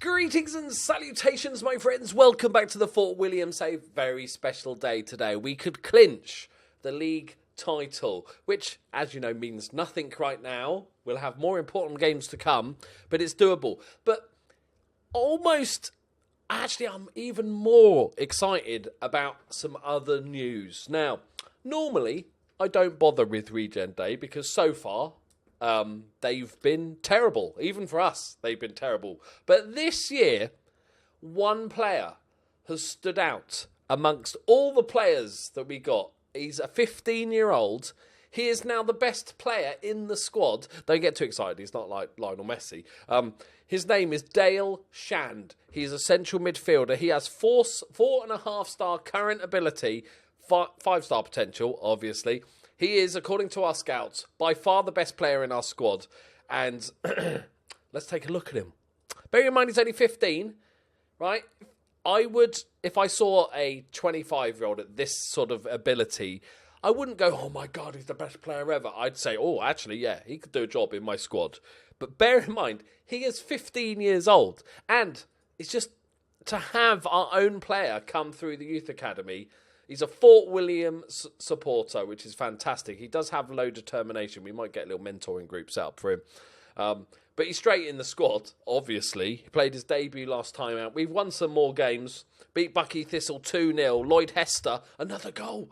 Greetings and salutations, my friends. Welcome back to the Fort William. A very special day today. We could clinch the league title, which, as you know, means nothing right now. We'll have more important games to come, but it's doable. But actually, I'm even more excited about some other news. Now, normally, I don't bother with Regen Day because so far, they've been terrible. Even for us, they've been terrible. But this year, one player has stood out amongst all the players that we got. He's a 15-year-old. He is now the best player in the squad. Don't get too excited. He's not like Lionel Messi. His name is Dale Shand. He's a central midfielder. He has 4.5-star current ability, 5-star potential, obviously. He is, according to our scouts, by far the best player in our squad. And let's take a look at him. Bear in mind, he's only 15, right? I would, if I saw a 25-year-old at this sort of ability, I wouldn't go, oh my God, he's the best player ever. I'd say, oh, actually, yeah, he could do a job in my squad. But bear in mind, he is 15 years old. And it's just to have our own player come through the youth academy. He's a Fort William supporter, which is fantastic. He does have low determination. We might get a little mentoring group set up for him. But he's straight in the squad, obviously. He played his debut last time out. We've won some more games. Beat Bucky Thistle 2-0. Lloyd Hester, another goal.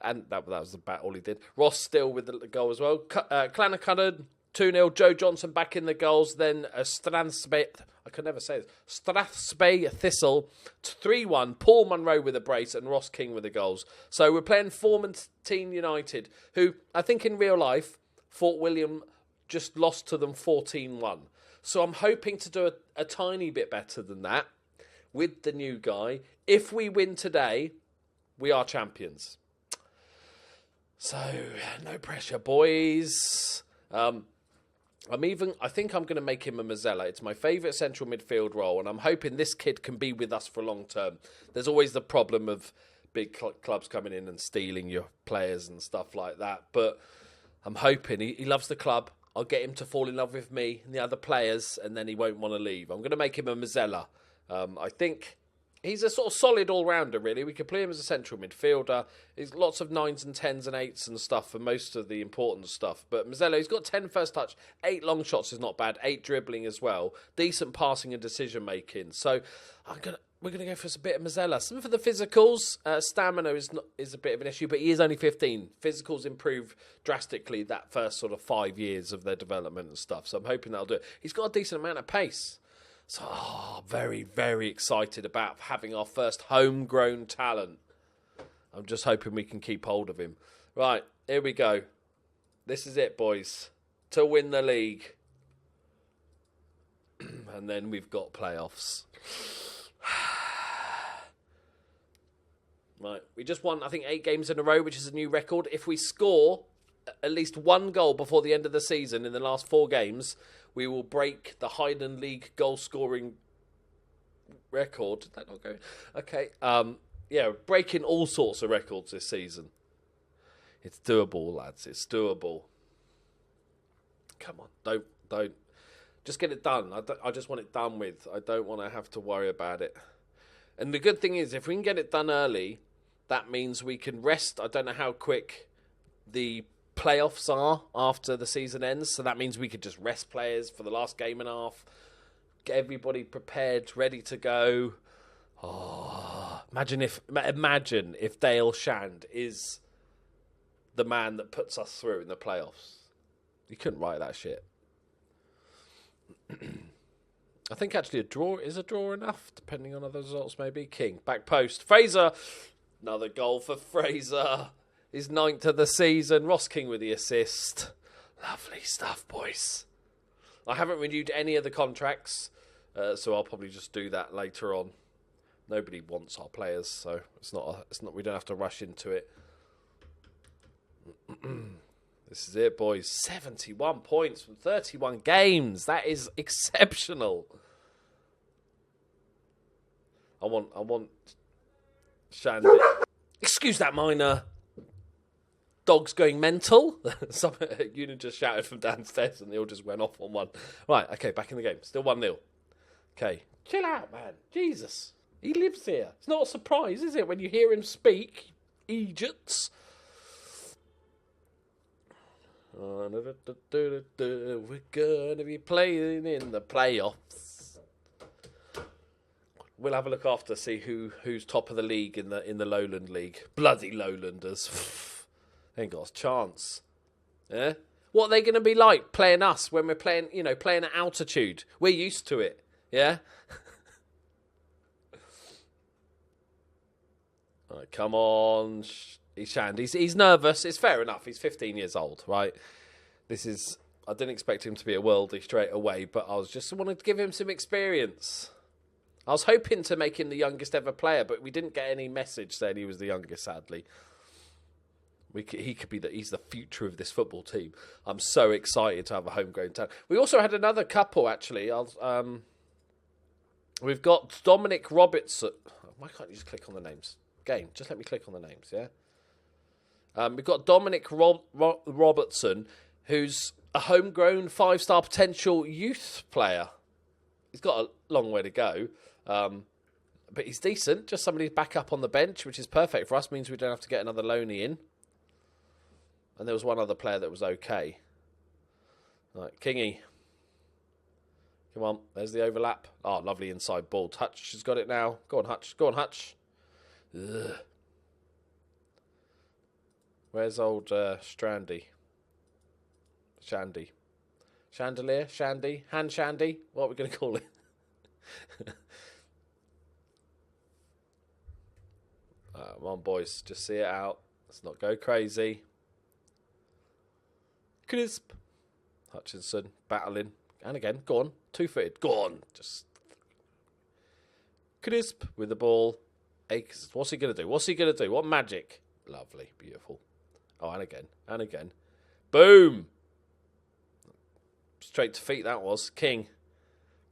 And that was about all he did. Ross still with the goal as well. Clanacudden, 2-0. Joe Johnson back in the goals. Then Strathspey, I can never say this. Strathspey Thistle, 3-1. Paul Munro with a brace and Ross King with the goals. So we're playing Formentine United, who I think in real life, Fort William just lost to them 14-1. So I'm hoping to do a tiny bit better than that with the new guy. If we win today, we are champions. So, no pressure, boys. I think I'm going to make him a Mazzella. It's my favourite central midfield role, and I'm hoping this kid can be with us for long term. There's always the problem of big clubs coming in and stealing your players and stuff like that. But I'm hoping he loves the club. I'll get him to fall in love with me and the other players, and then he won't want to leave. I'm going to make him a Mazzella. I think he's a sort of solid all-rounder, really. We could play him as a central midfielder. He's lots of 9s and 10s and 8s and stuff for most of the important stuff. But Mazzella, he's got 10 first touch, 8 long shots is not bad, 8 dribbling as well, decent passing and decision-making. So we're going to go for a bit of Mazzella. Some for the physicals. Stamina is a bit of an issue, but he is only 15. Physicals improve drastically that first sort of 5 years of their development and stuff. So I'm hoping that'll do it. He's got a decent amount of pace. So, very, very excited about having our first homegrown talent. I'm just hoping we can keep hold of him. Right, here we go. This is it, boys. To win the league. And then we've got playoffs. Right, we just won, I think, 8 games in a row, which is a new record. If we score at least 1 goal before the end of the season in the last 4 games, we will break the Highland League goal-scoring record. Did that not go? Okay. Breaking all sorts of records this season. It's doable, lads. It's doable. Come on. Don't. Just get it done. I just want it done with. I don't want to have to worry about it. And the good thing is, if we can get it done early, that means we can rest. I don't know how quick the playoffs are after the season ends, so that means we could just rest players for the last game and a half, get everybody prepared, ready to go. Imagine if Dale Shand is the man that puts us through in the playoffs. You couldn't write that shit. I think actually a draw enough, depending on other results maybe. King, back post, Fraser, another goal for Fraser. His 9th of the season. Ross King with the assist. Lovely stuff, boys. I haven't renewed any of the contracts, so I'll probably just do that later on. Nobody wants our players, so it's not. We don't have to rush into it. This is it, boys. 71 points from 31 games. That is exceptional. I want Shandy. Excuse that minor. Dogs going mental. Some unit just shouted from downstairs and they all just went off on one. Right, okay, back in the game. Still 1-0. Okay, Chill out, man. Jesus. He lives here. It's not a surprise, is it, when you hear him speak? Egypts. We're going to be playing in the playoffs. We'll have a look after, see who's top of the league in the Lowland League. Bloody Lowlanders. They ain't got a chance. Yeah? What are they going to be like playing us when we're playing, playing at altitude? We're used to it. Yeah? All right, come on. He's Shand. He's nervous. It's fair enough. He's 15 years old, right? I didn't expect him to be a worldie straight away, but I just wanted to give him some experience. I was hoping to make him the youngest ever player, but we didn't get any message saying he was the youngest, sadly. He could be he's the future of this football team. I'm so excited to have a homegrown talent. We also had another couple, actually. We've got Dominic Robertson. Why can't you just click on the names? Game, just let me click on the names, yeah? We've got Dominic Robertson, who's a homegrown 5-star potential youth player. He's got a long way to go, but he's decent. Just somebody back up on the bench, which is perfect for us. Means we don't have to get another loanee in. And there was one other player that was okay. Right, Kingy. Come on, there's the overlap. Oh, lovely inside ball. Hutch has got it now. Go on, Hutch. Go on, Hutch. Ugh. Where's old Strandy? Shandy. Chandelier? Shandy? Hand Shandy? What are we going to call it? Come on, boys. Just see it out. Let's not go crazy. Crisp. Hutchinson battling. And again, go on. 2-footed. Go on. Just Crisp with the ball. Akes. What's he going to do? What's he going to do? What magic? Lovely. Beautiful. Oh, and again. And again. Boom. Straight to feet that was. King.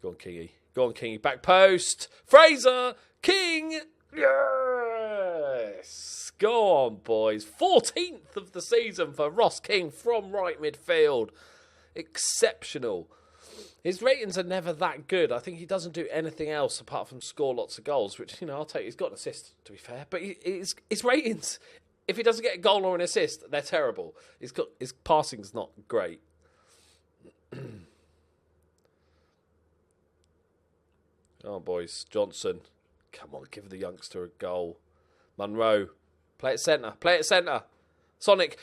Go on, Kingy. Go on, Kingy. Back post. Fraser. King. Yes. Go on, boys. 14th of the season for Ross King from right midfield. Exceptional. His ratings are never that good. I think he doesn't do anything else apart from score lots of goals, which, I'll take. He's got an assist, to be fair. But his ratings, if he doesn't get a goal or an assist, they're terrible. His passing's not great. Oh, boys. Johnson. Come on, give the youngster a goal. Munro. Play it centre. Play it centre. Sonic.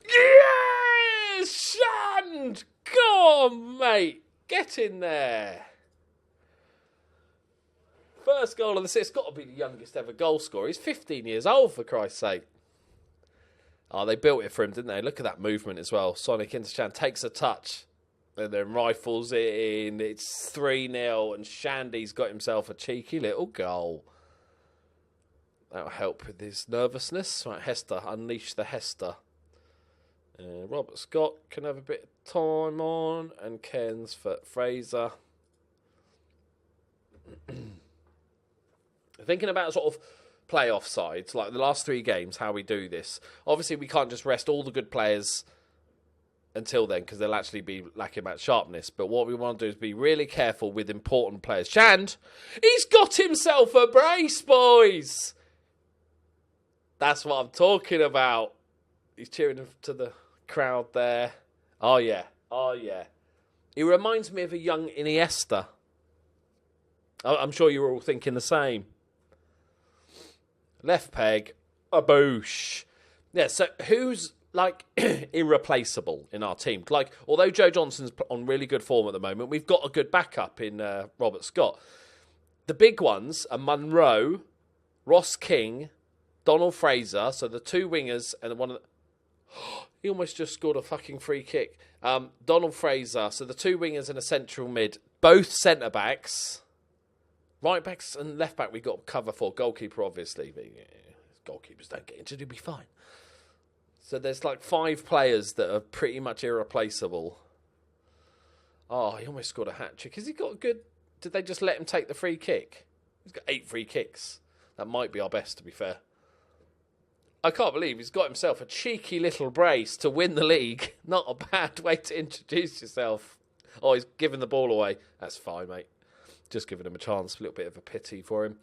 Yes! Shand! Go on, mate. Get in there. First goal of the season. It's got to be the youngest ever goal scorer. He's 15 years old, for Christ's sake. Oh, they built it for him, didn't they? Look at that movement as well. Sonic into Shand. Takes a touch. And then rifles it in. It's 3-0. And Shandy's got himself a cheeky little goal. That'll help with his nervousness. Right, Hester. Unleash the Hester. Robert Scott can have a bit of time on. And Ken's for Fraser. Thinking about sort of playoff sides, like the last 3 games, how we do this. Obviously, we can't just rest all the good players until then, because they'll actually be lacking that sharpness. But what we want to do is be really careful with important players. Shand, he's got himself a brace, boys. That's what I'm talking about. He's cheering to the crowd there. Oh, yeah. Oh, yeah. He reminds me of a young Iniesta. I'm sure you were all thinking the same. Left peg. A boosh. Yeah, so who's, irreplaceable in our team? Although Joe Johnson's on really good form at the moment, we've got a good backup in Robert Scott. The big ones are Munro, Ross King, Donald Fraser, so the 2 wingers, and one of the... He almost just scored a fucking free kick. Donald Fraser, so the 2 wingers and a central mid, both centre-backs. Right backs and left back we got cover for. Goalkeeper, obviously. But, goalkeepers don't get injured, it'll be fine. So there's 5 players that are pretty much irreplaceable. Oh, he almost scored a hat-trick. Has he got a good... Did they just let him take the free kick? He's got 8 free kicks. That might be our best, to be fair. I can't believe he's got himself a cheeky little brace to win the league. Not a bad way to introduce yourself. Oh, he's giving the ball away. That's fine, mate. Just giving him a chance, a little bit of a pity for him.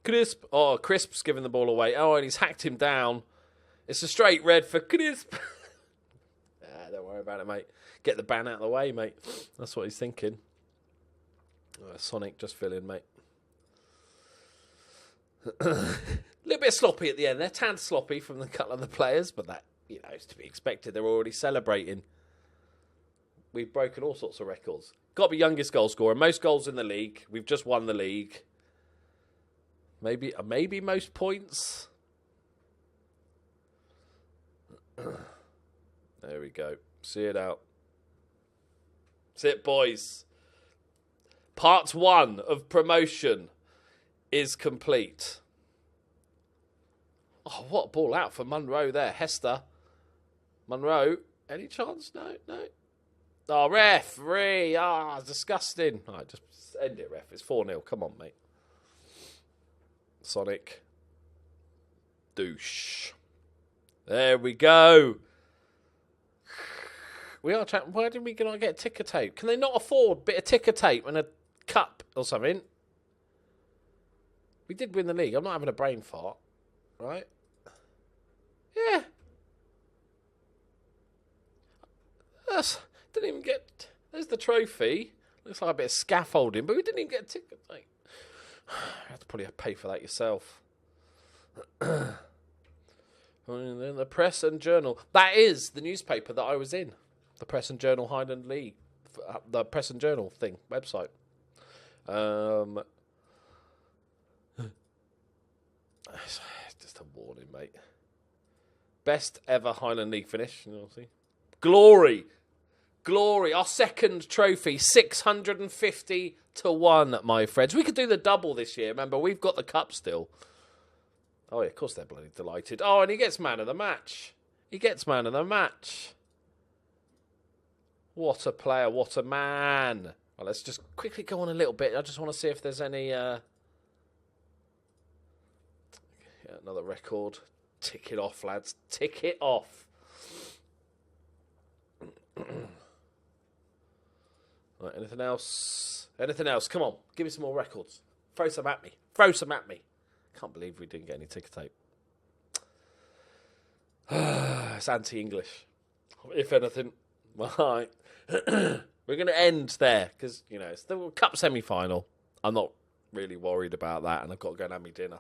Crisp. Oh, Crisp's giving the ball away. Oh, and he's hacked him down. It's a straight red for Crisp. Don't worry about it, mate. Get the ban out of the way, mate. That's what he's thinking. Sonic, just fill in, mate. A little bit sloppy at the end. They're tad sloppy from the couple of the players, but that, is to be expected. They're already celebrating. We've broken all sorts of records. Got to be youngest goal scorer. Most goals in the league. We've just won the league. Maybe most points. There we go. See it out. That's it, boys. Part 1 of promotion is complete. Oh, what a ball out for Munro there. Hester. Munro. Any chance? No. Oh, referee. Disgusting. All right, just end it, ref. It's 4-0. Come on, mate. Sonic. Douche. There we go. We are chatting. Why did we not get ticker tape? Can they not afford a bit of ticker tape and a cup or something? We did win the league. I'm not having a brain fart. Right? Yeah. Didn't even get... There's the trophy. Looks like a bit of scaffolding, but we didn't even get a ticker tape. You have to probably pay for that yourself. And then the Press and Journal. That is the newspaper that I was in. The Press and Journal Highland League. The Press and Journal thing, website. Just a warning, mate. Best ever Highland League finish. See. Glory. Our second trophy. 650-1, my friends. We could do the double this year. Remember, we've got the cup still. Oh, yeah, of course they're bloody delighted. Oh, and he gets man of the match. What a player. What a man. Well, let's just quickly go on a little bit. I just want to see if there's any... another record. Tick it off, lads. Tick it off. Right, anything else? Come on. Give me some more records. Throw some at me. Can't believe we didn't get any ticker tape. It's anti-English. If anything. Right. We're going to end there because, it's the cup semi-final. I'm not really worried about that, and I've got to go and have my dinner.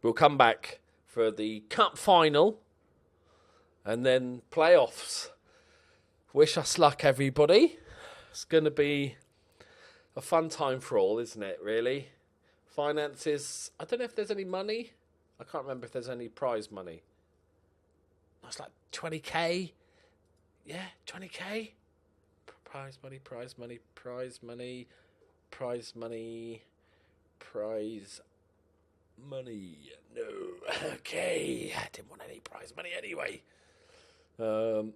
We'll come back for the cup final and then playoffs. Wish us luck, everybody. It's going to be a fun time for all, isn't it, really? Finances. I don't know if there's any money. I can't remember if there's any prize money. It's like 20k. Yeah, 20k. Prize money. No. Okay. I didn't want any prize money anyway. Look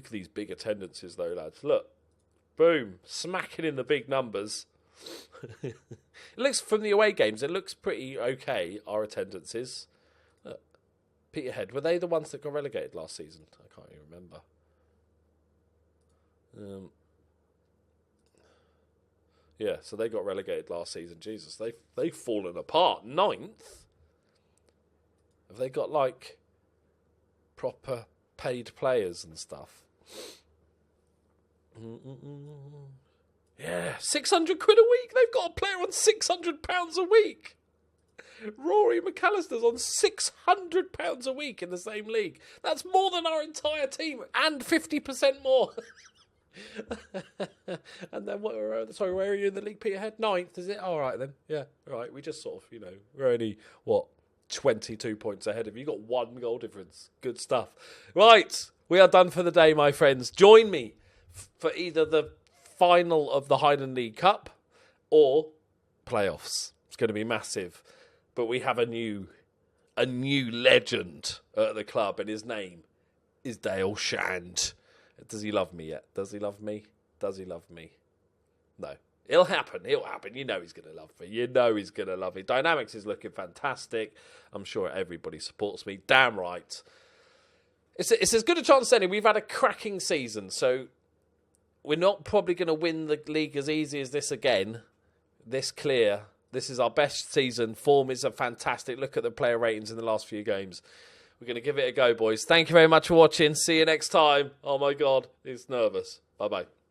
at these big attendances, though, lads. Look. Boom. Smacking in the big numbers. It looks, from the away games, it looks pretty okay, our attendances. Peterhead, were they the ones that got relegated last season? I can't even remember. Yeah, so they got relegated last season. Jesus, they've fallen apart. 9th? Have they got, proper paid players and stuff? Yeah, 600 quid a week. They've got a player on £600 a week. Rory McAllister's on £600 a week in the same league. That's more than our entire team and 50% more. And then where are you in the league, Peterhead? 9th, is it? All right then. Yeah, right. We just sort of, we're only 22 points ahead of you. Got 1 goal difference. Good stuff. Right, we are done for the day, my friends. Join me for either the final of the Highland League Cup or playoffs. It's going to be massive. But we have a new legend at the club, and his name is Dale Shand. Does he love me yet? Does he love me? No. It'll happen. He's going to love me. Dynamics is looking fantastic. I'm sure everybody supports me. Damn right. It's as good a chance as any. We've had a cracking season, so we're not probably going to win the league as easy as this again. This clear. This is our best season. Form is a fantastic. Look at the player ratings in the last few games. We're going to give it a go, boys. Thank you very much for watching. See you next time. Oh, my God. It's nervous. Bye-bye.